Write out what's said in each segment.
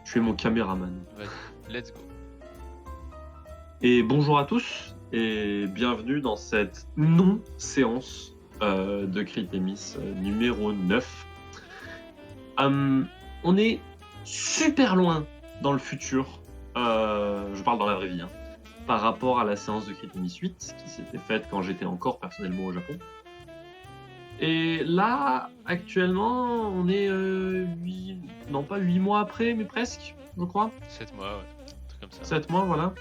Tu es mon caméraman. Vas-y, let's go. Et bonjour à tous et bienvenue dans cette non-séance de Critémis numéro 9. On est super loin dans le futur, je parle dans la vraie vie, par rapport à la séance de Critémis 8 qui s'était faite quand j'étais encore personnellement au Japon. Et là, actuellement, on est non pas 8 mois après, mais presque, je crois. 7 mois, ouais. Un truc comme ça. 7 mois, voilà.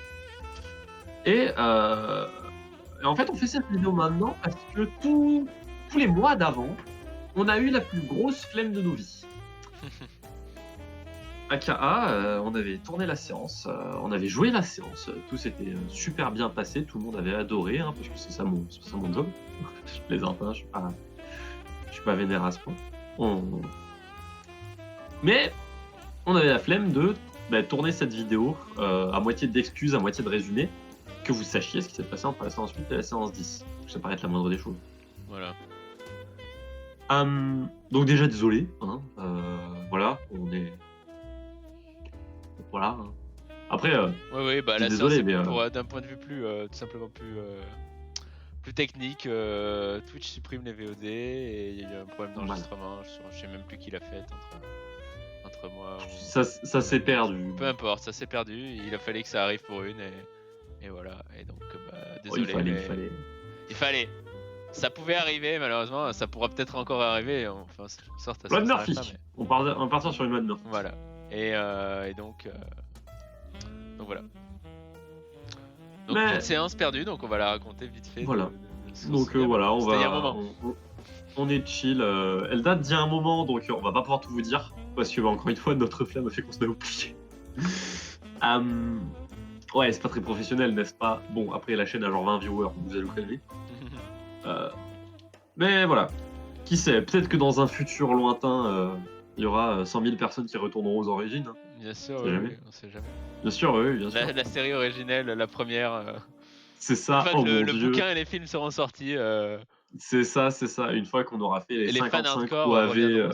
Et en fait, on fait cette vidéo maintenant parce que tous les mois d'avant, on a eu la plus grosse flemme de nos vies. AKA, on avait tourné la séance, on avait joué la séance, tout s'était super bien passé, tout le monde avait adoré, parce que c'est ça mon job. Je plaisante, je suis pas vénère à ce point. Mais on avait la flemme de tourner cette vidéo à moitié d'excuses, à moitié de résumé, que vous sachiez ce qui s'est passé entre la séance 8 et la séance 10. Ça paraît être la moindre des choses. Voilà. Donc déjà désolé, voilà, on est... Voilà. Après, Oui, bah la désolé, séance, mais d'un point de vue plus, tout simplement plus technique, Twitch supprime les VOD et il y a eu un problème d'enregistrement, je sais même plus qui l'a fait entre moi. Ça s'est perdu. Peu importe, ça s'est perdu, il a fallu que ça arrive pour une et voilà, et donc désolé. Il fallait. Ça pouvait arriver, malheureusement, ça pourra peut-être encore arriver. Enfin, sorte à Loi de Murphy. On va partir sur une loi de Murphy. Voilà. Et donc voilà. Donc toute séance perdue, donc on va la raconter vite fait. Voilà. Donc voilà, on va. On est chill. Elle date d'il y a un moment, donc on va pas pouvoir tout vous dire parce que encore une fois, notre flamme a fait qu'on se l'a oublié. Ouais, c'est pas très professionnel, n'est-ce pas? Bon, après la chaîne a genre 20 viewers, vous allez vous calmer. Mais voilà, qui sait, peut-être que dans un futur lointain, il y aura 100 000 personnes qui retourneront aux origines. Bien sûr, oui, on sait jamais. Bien sûr, oui, bien sûr. La série originelle, la première. C'est ça, une fois que le bouquin et les films seront sortis. C'est ça, une fois qu'on aura fait les 55 OAV.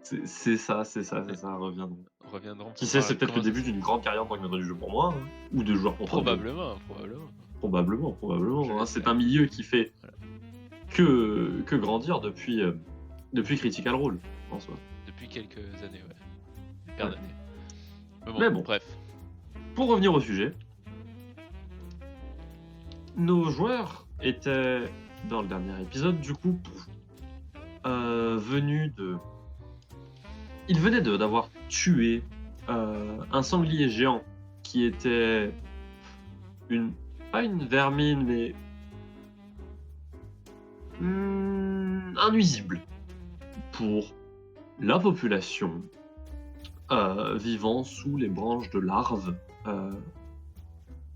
C'est ça, reviendront. Qui sait, c'est peut-être le début d'une grande carrière dans le du jeu pour moi, ou de joueur pour Probablement. C'est un milieu qui fait que grandir depuis Critical Role, en soi. Depuis quelques années, ouais. Paire d'années. Mais bon, bref. Pour revenir au sujet, nos joueurs étaient, dans le dernier épisode, du coup, venus de... Ils venaient d'avoir tué un sanglier géant qui était pas une vermine, mais un nuisible pour la population vivant sous les branches de larves,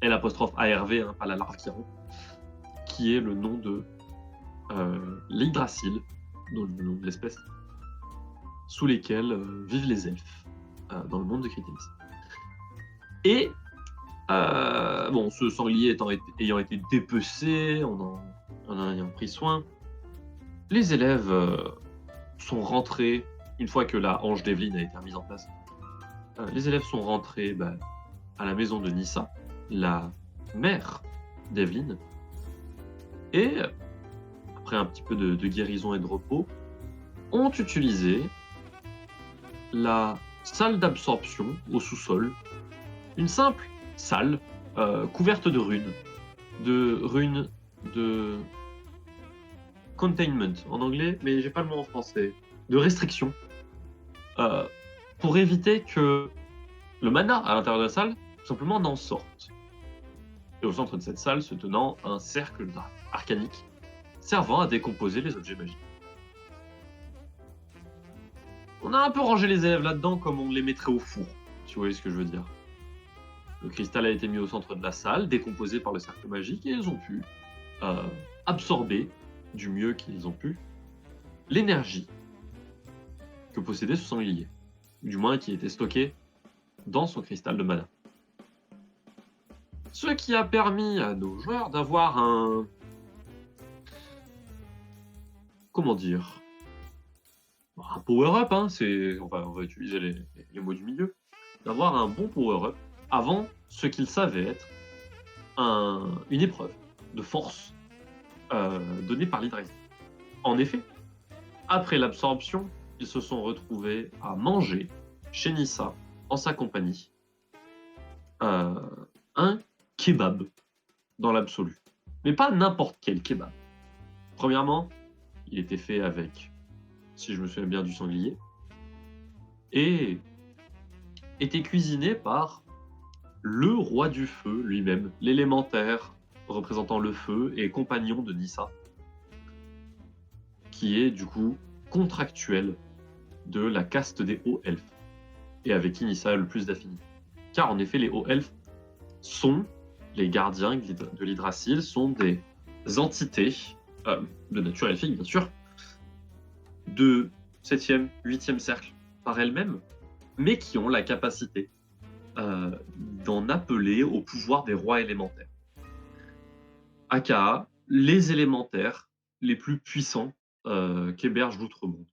L'ARV, pas la larve qui est le nom de l'Yggdrasil, le nom de l'espèce, sous lesquels vivent les elfes dans le monde de Critémis. Et ce sanglier ayant été dépecé, en ayant pris soin, les élèves sont rentrés, une fois que la hanche d'Evelyn a été mise en place, les élèves sont rentrés à la maison de Nissa, la mère d'Evelyn, et après un petit peu de guérison et de repos, ont utilisé la salle d'absorption au sous-sol, une simple salle couverte de runes de containment en anglais, mais j'ai pas le mot en français, de restriction, pour éviter que le mana à l'intérieur de la salle tout simplement n'en sorte. Et au centre de cette salle se tenant un cercle arcanique servant à décomposer les objets magiques. On a un peu rangé les élèves là-dedans comme on les mettrait au four, si vous voyez ce que je veux dire. Le cristal a été mis au centre de la salle, décomposé par le cercle magique, et ils ont pu absorber, du mieux qu'ils ont pu, l'énergie que possédait ce sanglier, du moins qui était stocké dans son cristal de mana. Ce qui a permis à nos joueurs d'avoir un... Comment dire ? Un power-up, on va utiliser les mots du milieu. d'avoir un bon power-up avant ce qu'ils savaient être une épreuve de force donnée par l'Hydrasil. En effet, après l'absorption, ils se sont retrouvés à manger chez Nissa, en sa compagnie, un kebab dans l'absolu. Mais pas n'importe quel kebab. Premièrement, il était fait avec, si je me souviens bien, du sanglier, et était cuisiné par le roi du feu lui-même, l'élémentaire représentant le feu et compagnon de Nissa, qui est du coup contractuel de la caste des hauts elfes, et avec qui Nissa a le plus d'affinité. Car en effet, les hauts elfes sont les gardiens de l'Hydrasil, sont des entités de nature elfique, bien sûr, de 7e, 8e cercle par elles-mêmes, mais qui ont la capacité d'en appeler au pouvoir des rois élémentaires. Aka, les élémentaires les plus puissants qu'héberge l'Outre-Monde.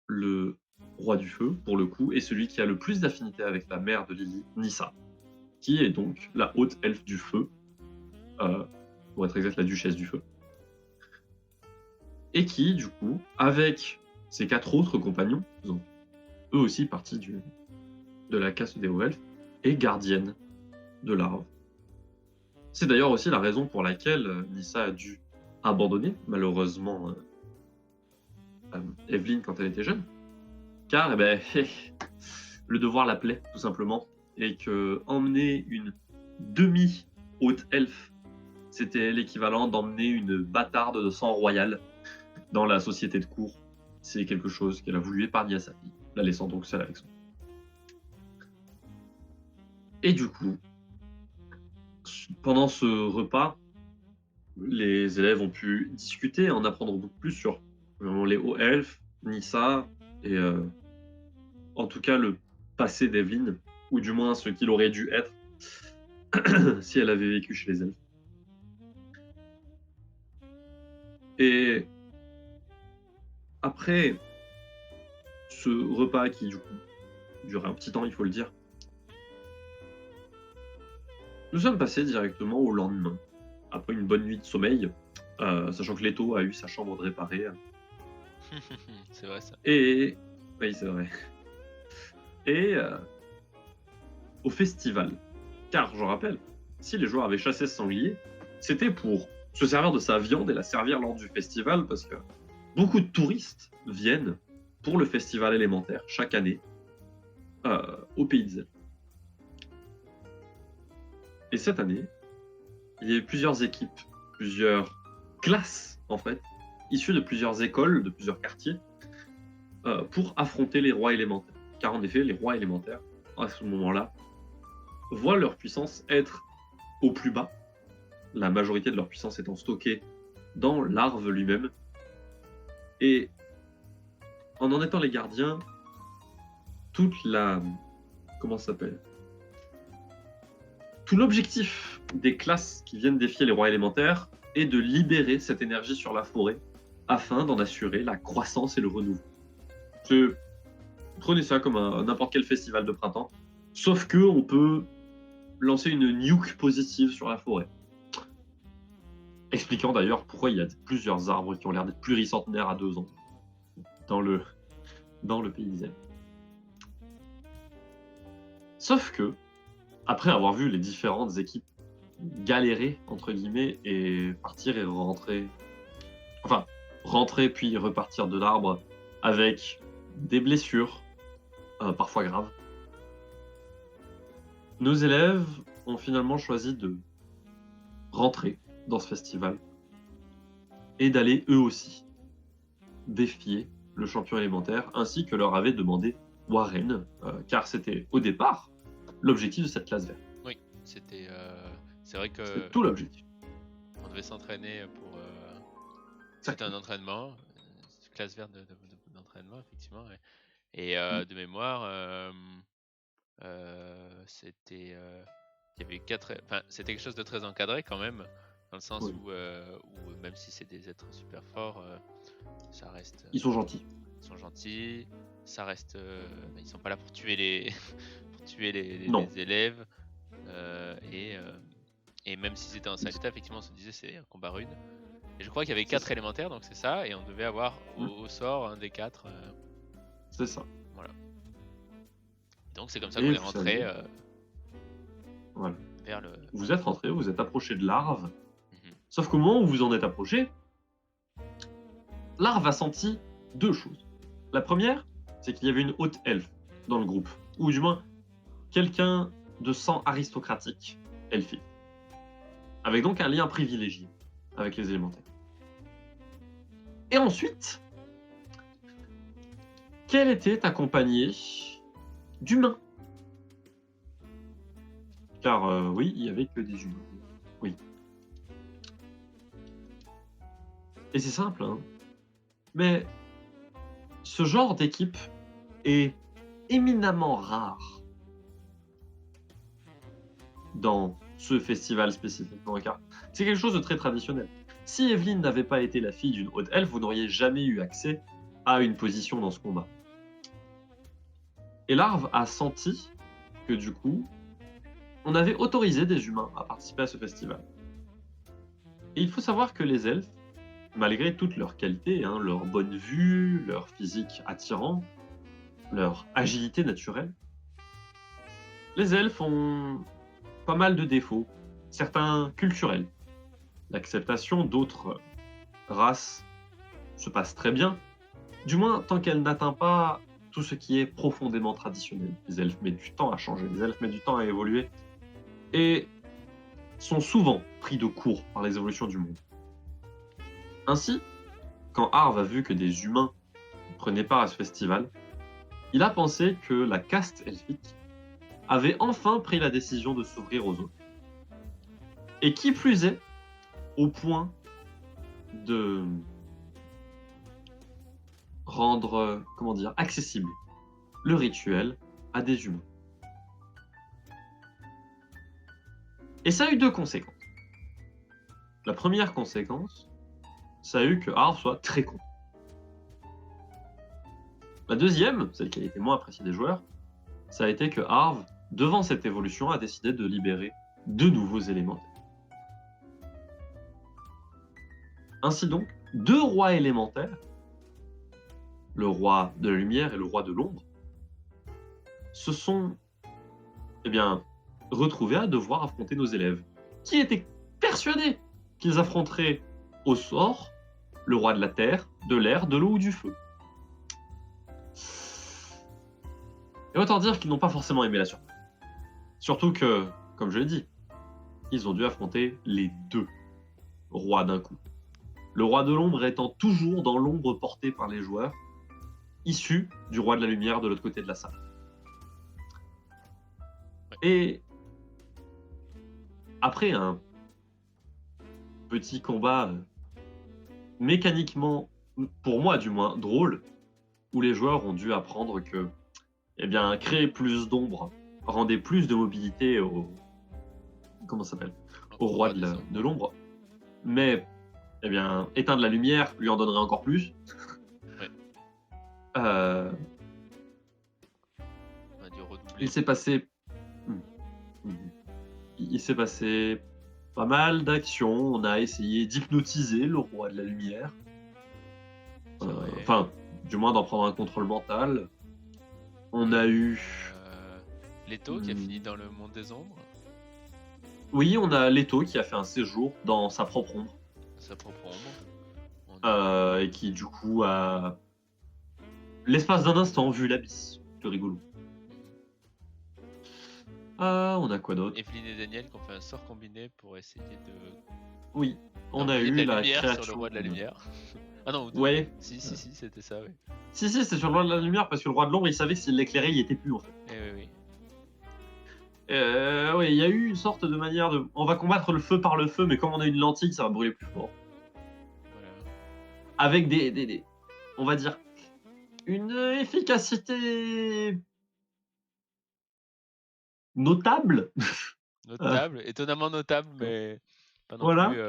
Le roi du feu, pour le coup, est celui qui a le plus d'affinité avec la mère de Lily, Nissa, qui est donc la haute elfe du feu, pour être exact, la duchesse du feu, et qui, du coup, avec ses 4 autres compagnons, faisant eux aussi partie de la caste des hauts elfes, est gardienne de l'arbre. C'est d'ailleurs aussi la raison pour laquelle Nissa a dû abandonner, malheureusement, Evelyn quand elle était jeune, car le devoir l'appelait, tout simplement, et que emmener une demi-haute elfe, c'était l'équivalent d'emmener une bâtarde de sang royal dans la société de cour. C'est quelque chose qu'elle a voulu épargner à sa fille, la laissant donc seule avec son. Et du coup, pendant ce repas, les élèves ont pu discuter, en apprendre beaucoup plus sur les hauts elfes, Nissa, et en tout cas le passé d'Evelyn, ou du moins ce qu'il aurait dû être si elle avait vécu chez les elfes. Et après ce repas qui, du coup, durait un petit temps, il faut le dire, nous sommes passés directement au lendemain, après une bonne nuit de sommeil, sachant que Leto a eu sa chambre de réparée. C'est vrai ça. Et oui, c'est vrai. Et au festival. Car, je rappelle, si les joueurs avaient chassé ce sanglier, c'était pour se servir de sa viande et la servir lors du festival, parce que beaucoup de touristes viennent pour le festival élémentaire chaque année au Pays des Elfes. Et cette année, il y a eu plusieurs équipes, plusieurs classes, en fait, issues de plusieurs écoles, de plusieurs quartiers, pour affronter les rois élémentaires. Car en effet, les rois élémentaires, à ce moment-là, voient leur puissance être au plus bas, la majorité de leur puissance étant stockée dans l'arve lui-même. Et en étant les gardiens, toute la... Comment ça s'appelle ? Tout l'objectif des classes qui viennent défier les rois élémentaires est de libérer cette énergie sur la forêt afin d'en assurer la croissance et le renouveau. Prenez ça comme n'importe quel festival de printemps, sauf que on peut lancer une nuke positive sur la forêt. Expliquant d'ailleurs pourquoi il y a plusieurs arbres qui ont l'air d'être pluricentenaires à 2 ans dans le Pays des Elfes. Sauf que, après avoir vu les différentes équipes galérer, entre guillemets, et partir et rentrer... Enfin, rentrer puis repartir de l'arbre avec des blessures, parfois graves, nos élèves ont finalement choisi de rentrer dans ce festival et d'aller eux aussi défier le champion élémentaire, ainsi que leur avait demandé Warren, car c'était au départ l'objectif de cette classe verte. Oui, c'était. C'est vrai que. C'était tout l'objectif. On devait s'entraîner pour. C'était un entraînement, classe verte d'entraînement, effectivement. Et de mémoire, c'était. Il y avait 4. Enfin, c'était quelque chose de très encadré quand même, dans le sens où même si c'est des êtres super forts, ça reste. Ils sont gentils. Ils sont gentils. ça reste. Ils sont pas là pour tuer les, pour tuer Non, les élèves. Et même si c'était un Salta, effectivement, on se disait c'est un combat rude. Et je crois qu'il y avait c'est 4 ça. élémentaires, donc c'est ça, et on devait avoir Mm, au sort un des 4. c'est ça. Voilà. Donc c'est comme ça qu'on Et est vous rentré savez, voilà. vers le. Vous êtes rentré, vous êtes approché de Larve. Mhm. Sauf qu'au moment où vous en êtes approché, Larve a senti deux choses. La première, c'est qu'il y avait une haute elfe dans le groupe, ou du moins quelqu'un de sang aristocratique elfique, avec donc un lien privilégié avec les élémentaires. Et ensuite, qu'elle était accompagnée d'humains. Car oui, il n'y avait que des humains. Oui. Et c'est simple, hein. Mais ce genre d'équipe est éminemment rare dans ce festival spécifiquement, car c'est quelque chose de très traditionnel. Si Evelyne n'avait pas été la fille d'une haute elfe, vous n'auriez jamais eu accès à une position dans ce combat. Et Larve a senti que du coup, on avait autorisé des humains à participer à ce festival. Et il faut savoir que les elfes, malgré toutes leurs qualités, hein, leur bonne vue, leur physique attirant, leur agilité naturelle, les elfes ont pas mal de défauts, certains culturels. L'acceptation d'autres races se passe très bien, du moins tant qu'elle n'atteint pas tout ce qui est profondément traditionnel. Les elfes mettent du temps à changer, les elfes mettent du temps à évoluer, et sont souvent pris de court par les évolutions du monde. Ainsi, quand Harv a vu que des humains prenaient part à ce festival, il a pensé que la caste elfique avait enfin pris la décision de s'ouvrir aux autres. Et qui plus est, au point de rendre, comment dire, accessible le rituel à des humains. Et ça a eu deux conséquences. La première conséquence, ça a eu que Harv soit très content. La deuxième, celle qui a été moins appréciée des joueurs, ça a été que Harv, devant cette évolution, a décidé de libérer deux nouveaux élémentaires. Ainsi donc, deux rois élémentaires, le roi de la lumière et le roi de l'ombre, se sont retrouvés à devoir affronter nos élèves, qui étaient persuadés qu'ils affronteraient au sort le roi de la terre, de l'air, de l'eau ou du feu. Et autant dire qu'ils n'ont pas forcément aimé la surprise. Surtout que, comme je l'ai dit, ils ont dû affronter les deux rois d'un coup. Le roi de l'ombre étant toujours dans l'ombre portée par les joueurs, issus du roi de la lumière de l'autre côté de la salle. Et après un petit combat mécaniquement, pour moi du moins, drôle, où les joueurs ont dû apprendre que créer plus d'ombre rendait plus de mobilité au roi de l'ombre, mais éteindre la lumière lui en donnerait encore plus. Ouais. Il s'est passé pas mal d'actions. On a essayé d'hypnotiser le roi de la lumière, enfin du moins d'en prendre un contrôle mental. On a eu Leto qui a fini dans le monde des ombres. Oui, on a Leto qui a fait un séjour dans sa propre ombre. Sa propre ombre. Et qui du coup a, l'espace d'un instant, vu l'abysse. Plus rigolo. On a quoi d'autre? Evelyne et Daniel qui ont fait un sort combiné pour essayer de. Oui, on a eu la créature sur le roi de la lumière. Ah non, ouais. Si, c'était ça, oui. Si, c'était sur le roi de la lumière parce que le roi de l'ombre, il savait que s'il l'éclairait, il était plus en fait. Oui. Oui, il y a eu une sorte de manière de. On va combattre le feu par le feu, mais comme on a une lentille, ça va brûler plus fort. Voilà. Avec des. On va dire. Une efficacité. Notable. Étonnamment notable, mais pas non voilà. plus.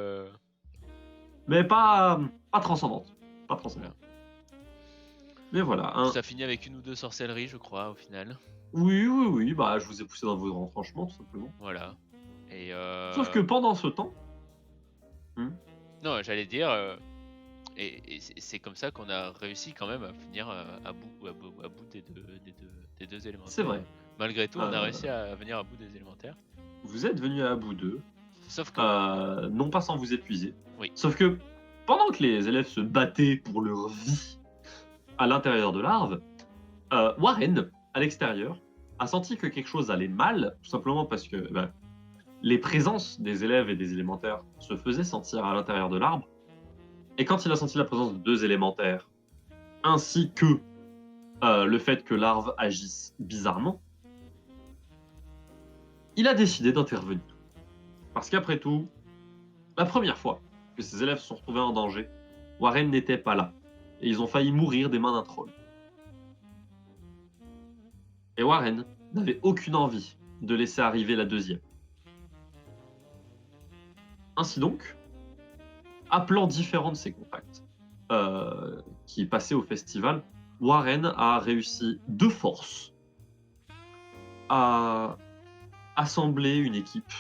Mais pas transcendante. Pas transcendante. Mais voilà. Ça finit avec une ou deux sorcelleries, je crois, au final. Oui, bah je vous ai poussé dans vos retranchements, tout simplement. Voilà. Et Sauf que pendant ce temps... non, j'allais dire, et c'est comme ça qu'on a réussi quand même à finir à bout des deux élémentaires. C'est vrai. Malgré tout, on a réussi à venir à bout des élémentaires. Vous êtes venu à bout d'eux. Sauf que... non pas sans vous épuiser. Oui. Sauf que pendant que les élèves se battaient pour leur vie à l'intérieur de l'arbre, Warren, à l'extérieur, a senti que quelque chose allait mal, tout simplement parce que les présences des élèves et des élémentaires se faisaient sentir à l'intérieur de l'arbre. Et quand il a senti la présence de 2 élémentaires, ainsi que le fait que l'arbre agisse bizarrement, il a décidé d'intervenir. Parce qu'après tout, la première fois que ses élèves se sont retrouvés en danger, Warren n'était pas là. Et ils ont failli mourir des mains d'un troll. Et Warren n'avait aucune envie de laisser arriver la deuxième. Ainsi donc, appelant différents de ses contacts qui passaient au festival, Warren a réussi de force à assembler une équipe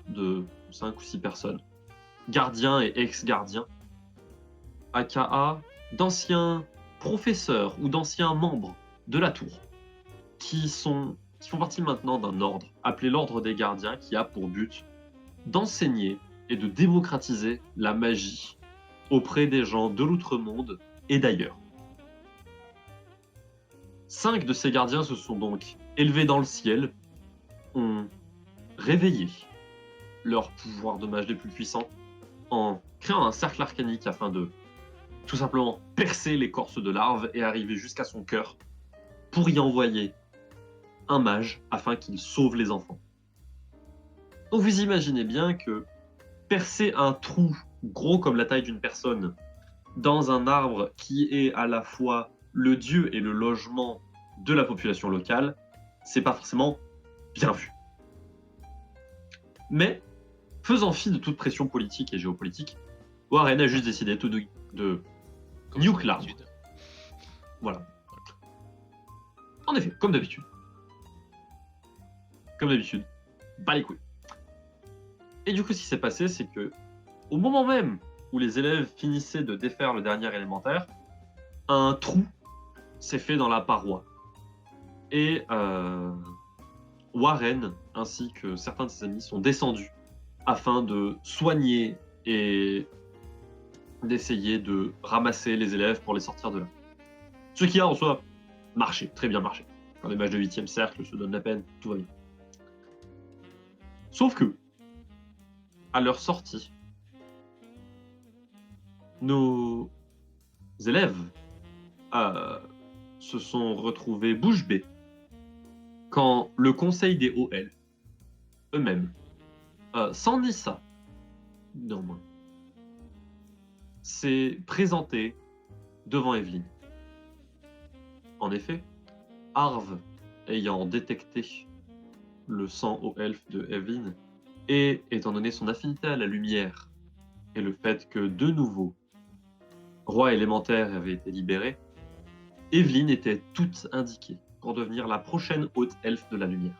de 5 ou 6 personnes, gardiens et ex-gardiens, aka d'anciens professeurs ou d'anciens membres de la tour, qui font partie maintenant d'un ordre, appelé l'Ordre des Gardiens, qui a pour but d'enseigner et de démocratiser la magie auprès des gens de l'outre-monde et d'ailleurs. 5 de ces gardiens se sont donc élevés dans le ciel, ont réveillé leur pouvoir de mage les plus puissants en créant un cercle arcanique afin de tout simplement percer l'écorce de l'arbre et arriver jusqu'à son cœur pour y envoyer un mage afin qu'il sauve les enfants. Donc vous imaginez bien que percer un trou gros comme la taille d'une personne dans un arbre qui est à la fois le dieu et le logement de la population locale, c'est pas forcément bien vu. Mais, faisant fi de toute pression politique et géopolitique, Warren a juste décidé de nuke l'arbre. Voilà. En effet, comme d'habitude. Bas les couilles. Et du coup, ce qui s'est passé, c'est que, au moment même où les élèves finissaient de défaire le dernier élémentaire, un trou s'est fait dans la paroi. Et Warren, ainsi que certains de ses amis, sont descendus afin de soigner et d'essayer de ramasser les élèves pour les sortir de là. Ce qui a en soi marché, très bien marché. Quand les mages de 8e cercle se donnent la peine, tout va bien. Sauf que, à leur sortie, nos élèves se sont retrouvés bouche bée quand le conseil des hauts elfes eux-mêmes, sans ni ça, néanmoins, s'est présenté devant Evelyne. En effet, Arve, ayant détecté le sang aux elfes de Evelyne, et étant donné son affinité à la lumière, et le fait que de nouveau, roi élémentaire avait été libéré, Evelyne était toute indiquée pour devenir la prochaine haute elfe de la lumière.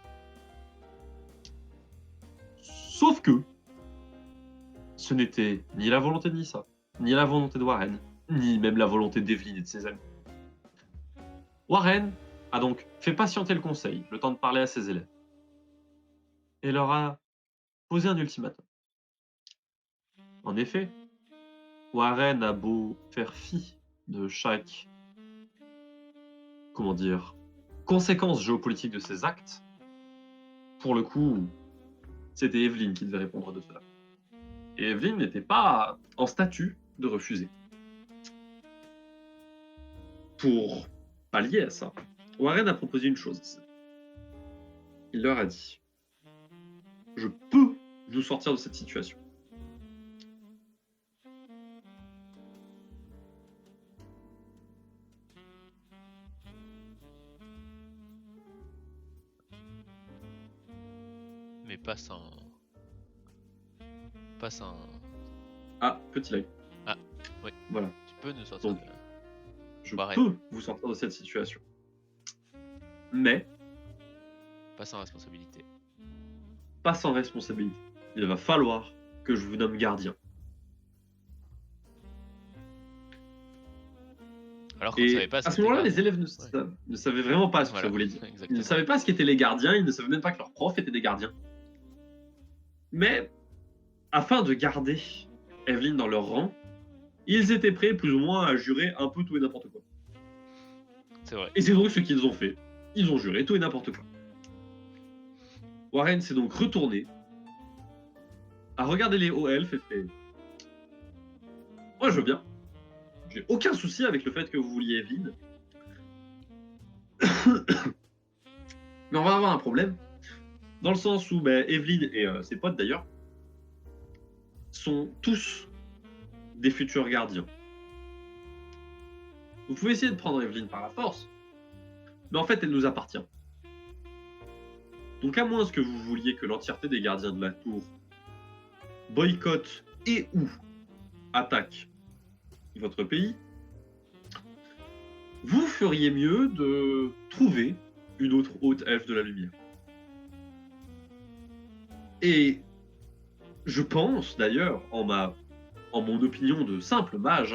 Sauf que ce n'était ni la volonté de Nissa, ni la volonté de Warren, ni même la volonté d'Evelyne et de ses amis. Warren a donc fait patienter le conseil, le temps de parler à ses élèves, et leur a posé un ultimatum. En effet, Warren a beau faire fi de chaque, conséquence géopolitique de ses actes, pour le coup, c'était Evelyne qui devait répondre de cela. Et Evelyne n'était pas en statut de refuser. Pour pallier à ça, Warren a proposé une chose. Il leur a dit « Je peux nous sortir de cette situation. Mais pas sans... Ah, petit lag. Ah, oui. Voilà. Tu peux nous sortir Donc, de là. Je Warren. peux vous sortir de cette situation. Mais, Pas sans responsabilité. pas sans responsabilité. Il va falloir que je vous nomme gardien. Alors qu'on ne savait Et pas ce à ce qu'était moment-là, les gardien. élèves ne savaient vraiment pas ce que ça Voilà, voulait dire. Ils ne exactement. savaient pas ce qu'étaient les gardiens, ils ne savaient même pas que leurs profs étaient des gardiens. Mais, afin de garder Evelyn dans leur rang, ils étaient prêts plus ou moins à jurer un peu tout et n'importe quoi. C'est vrai. Et c'est donc ce qu'ils ont fait. Ils ont juré tout et n'importe quoi. Warren s'est donc retourné, a regardé les hauts elfes et fait moi je veux bien. J'ai aucun souci avec le fait que vous vouliez Evelyn. Mais on va avoir un problème. Dans le sens où Evelyn et ses potes d'ailleurs sont tous des futurs gardiens. Vous pouvez essayer de prendre Evelyn par la force, mais en fait elle nous appartient. Donc à moins que vous vouliez que l'entièreté des gardiens de la tour boycottent et ou attaquent votre pays, vous feriez mieux de trouver une autre haute elfe de la lumière. Et je pense d'ailleurs, en mon opinion de simple mage,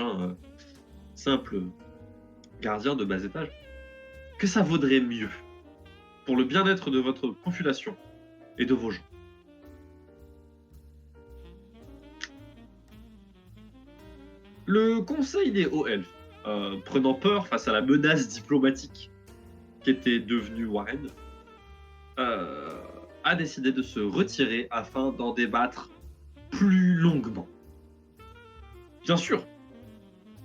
simple gardien de bas étage, que ça vaudrait mieux pour le bien-être de votre population et de vos gens. Le conseil des hauts elfes, prenant peur face à la menace diplomatique qu'était devenue Warren, a décidé de se retirer afin d'en débattre plus longuement. Bien sûr,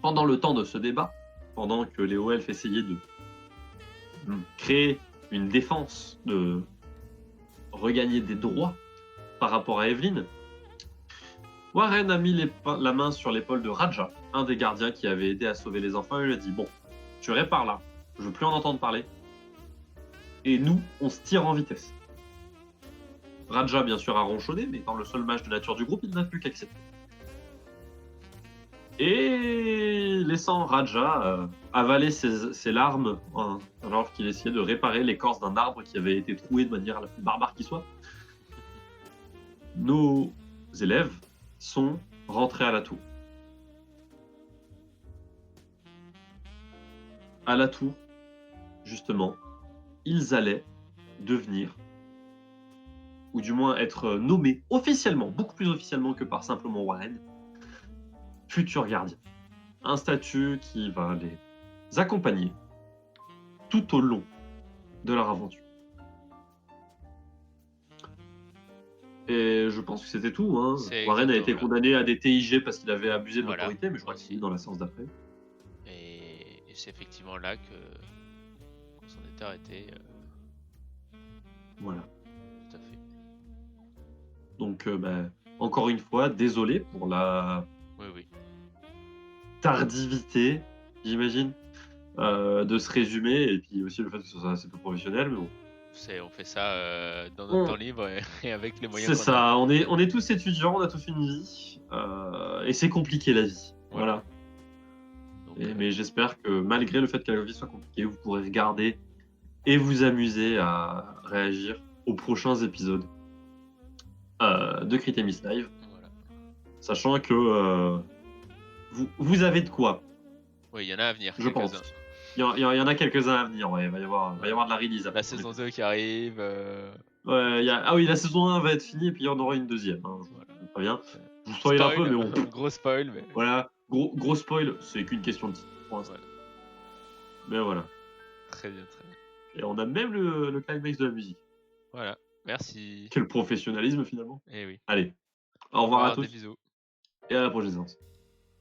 pendant le temps de ce débat, pendant que les hauts elfes essayaient de créer une défense, de regagner des droits par rapport à Evelyn, Warren a mis la main sur l'épaule de Raja, un des gardiens qui avait aidé à sauver les enfants, et lui a dit « Bon, tu répares là, je veux plus en entendre parler. Et nous, on se tire en vitesse. » Raja, bien sûr, a ronchonné, mais étant le seul mage de nature du groupe, il n'a plus qu'accepter. Et laissant Raja avaler ses larmes alors qu'il essayait de réparer l'écorce d'un arbre qui avait été troué de manière la plus barbare qui soit, nos élèves sont rentrés à la tour. À la tour, justement, ils allaient devenir, ou du moins être nommés officiellement, beaucoup plus officiellement que par simplement Warren, futurs gardiens. Un statut qui va les accompagner tout au long de leur aventure. Et je pense que c'était tout. Hein. Warren a été condamné à des TIG parce qu'il avait abusé de l'autorité, mais je crois qu'il est dans la séance d'après. Et c'est effectivement là qu'on s'en était arrêté. Voilà. Tout à fait. Donc, encore une fois, désolé pour la tardivité, j'imagine, de ce résumé, et puis aussi le fait que ce soit assez peu professionnel, mais bon. On fait ça dans notre temps libre et avec les moyens qu'on a. C'est ça, on est tous étudiants, on a tous une vie, et c'est compliqué la vie. Voilà. Donc, mais j'espère que malgré le fait que la vie soit compliquée, vous pourrez regarder et vous amuser à réagir aux prochains épisodes de Critemis Live. Voilà. Sachant que vous avez de quoi. Oui, il y en a à venir. Je pense. Il y en a quelques-uns à venir, ouais. Il va y avoir de la release. La saison 2 qui arrive. Ouais, ah oui, la saison 1 va être finie et puis il y en aura une deuxième. Hein. Voilà. Très bien. Je vous spoil un peu, mais bon. Gros spoil. Mais... Voilà, gros spoil, c'est qu'une question de titre pour l'instant. Voilà. Mais voilà. Très bien. Et on a même le climax de la musique. Voilà, merci. Quel professionnalisme finalement. Eh oui. Allez, au revoir à tous. Des bisous. Et à la prochaine séance.